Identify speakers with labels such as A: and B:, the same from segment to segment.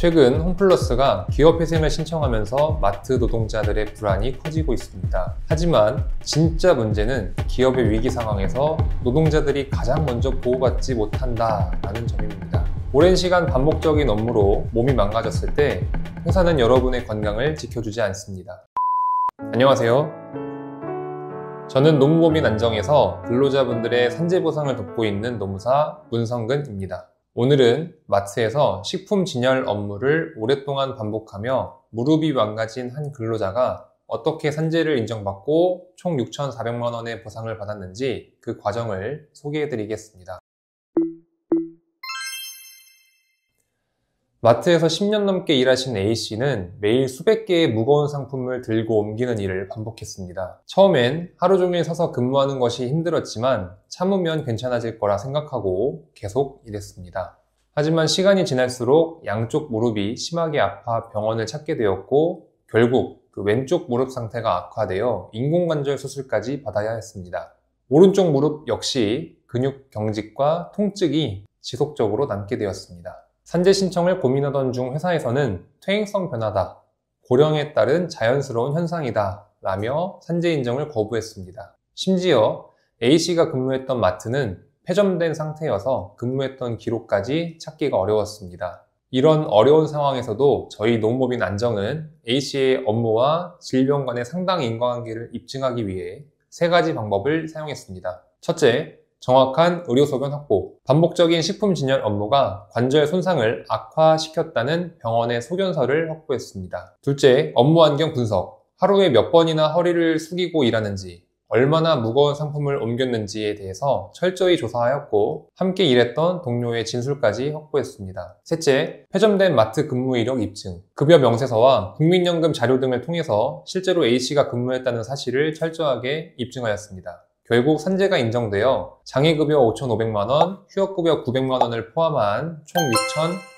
A: 최근 홈플러스가 기업회생을 신청하면서 마트 노동자들의 불안이 커지고 있습니다. 하지만 진짜 문제는 기업의 위기 상황에서 노동자들이 가장 먼저 보호받지 못한다라는 점입니다. 오랜 시간 반복적인 업무로 몸이 망가졌을 때 회사는 여러분의 건강을 지켜주지 않습니다. 안녕하세요. 저는 노무법인 안정에서 근로자분들의 산재 보상을 돕고 있는 노무사 문성근입니다. 오늘은 마트에서 식품 진열 업무를 오랫동안 반복하며 무릎이 망가진 한 근로자가 어떻게 산재를 인정받고 총 6,400만 원의 보상을 받았는지 그 과정을 소개해 드리겠습니다. 마트에서 10년 넘게 일하신 A씨는 매일 수백 개의 무거운 상품을 들고 옮기는 일을 반복했습니다. 처음엔 하루 종일 서서 근무하는 것이 힘들었지만 참으면 괜찮아질 거라 생각하고 계속 일했습니다. 하지만 시간이 지날수록 양쪽 무릎이 심하게 아파 병원을 찾게 되었고 결국 그 왼쪽 무릎 상태가 악화되어 인공관절 수술까지 받아야 했습니다. 오른쪽 무릎 역시 근육 경직과 통증이 지속적으로 남게 되었습니다. 산재 신청을 고민하던 중 회사에서는 퇴행성 변화다, 고령에 따른 자연스러운 현상이다 라며 산재 인정을 거부했습니다. 심지어 A씨가 근무했던 마트는 폐점된 상태여서 근무했던 기록까지 찾기가 어려웠습니다. 이런 어려운 상황에서도 저희 노무법인 안정은 A씨의 업무와 질병 간의 상당 인과관계를 입증하기 위해 3가지 방법을 사용했습니다. 첫째, 정확한 의료소견 확보. 반복적인 식품 진열 업무가 관절 손상을 악화시켰다는 병원의 소견서를 확보했습니다. 둘째, 업무 환경 분석. 하루에 몇 번이나 허리를 숙이고 일하는지, 얼마나 무거운 상품을 옮겼는지에 대해서 철저히 조사하였고 함께 일했던 동료의 진술까지 확보했습니다. 셋째, 폐점된 마트 근무 이력 입증. 급여 명세서와 국민연금 자료 등을 통해서 실제로 A씨가 근무했다는 사실을 철저하게 입증하였습니다. 결국 산재가 인정되어 장애급여 5,500만 원, 휴업급여 900만 원을 포함한 총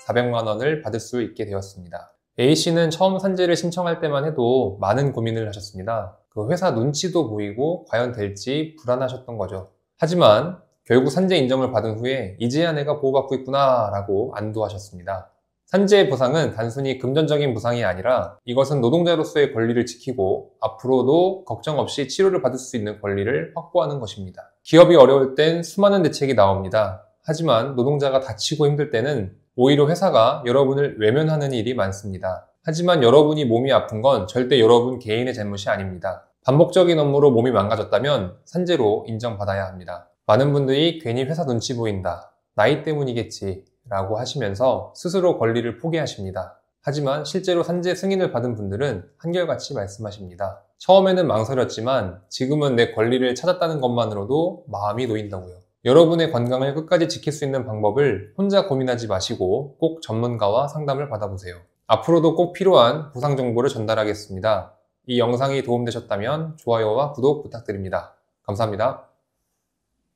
A: 6,400만 원을 받을 수 있게 되었습니다. A씨는 처음 산재를 신청할 때만 해도 많은 고민을 하셨습니다. 그 회사 눈치도 보이고 과연 될지 불안하셨던 거죠. 하지만 결국 산재 인정을 받은 후에 이제야 내가 보호받고 있구나 라고 안도하셨습니다. 산재 보상은 단순히 금전적인 보상이 아니라 이것은 노동자로서의 권리를 지키고 앞으로도 걱정 없이 치료를 받을 수 있는 권리를 확보하는 것입니다. 기업이 어려울 땐 수많은 대책이 나옵니다. 하지만 노동자가 다치고 힘들 때는 오히려 회사가 여러분을 외면하는 일이 많습니다. 하지만 여러분이 몸이 아픈 건 절대 여러분 개인의 잘못이 아닙니다. 반복적인 업무로 몸이 망가졌다면 산재로 인정받아야 합니다. 많은 분들이 괜히 회사 눈치 보인다, 나이 때문이겠지 라고 하시면서 스스로 권리를 포기하십니다. 하지만 실제로 산재 승인을 받은 분들은 한결같이 말씀하십니다. 처음에는 망설였지만 지금은 내 권리를 찾았다는 것만으로도 마음이 놓인다고요. 여러분의 건강을 끝까지 지킬 수 있는 방법을 혼자 고민하지 마시고 꼭 전문가와 상담을 받아보세요. 앞으로도 꼭 필요한 보상 정보를 전달하겠습니다. 이 영상이 도움되셨다면 좋아요와 구독 부탁드립니다. 감사합니다.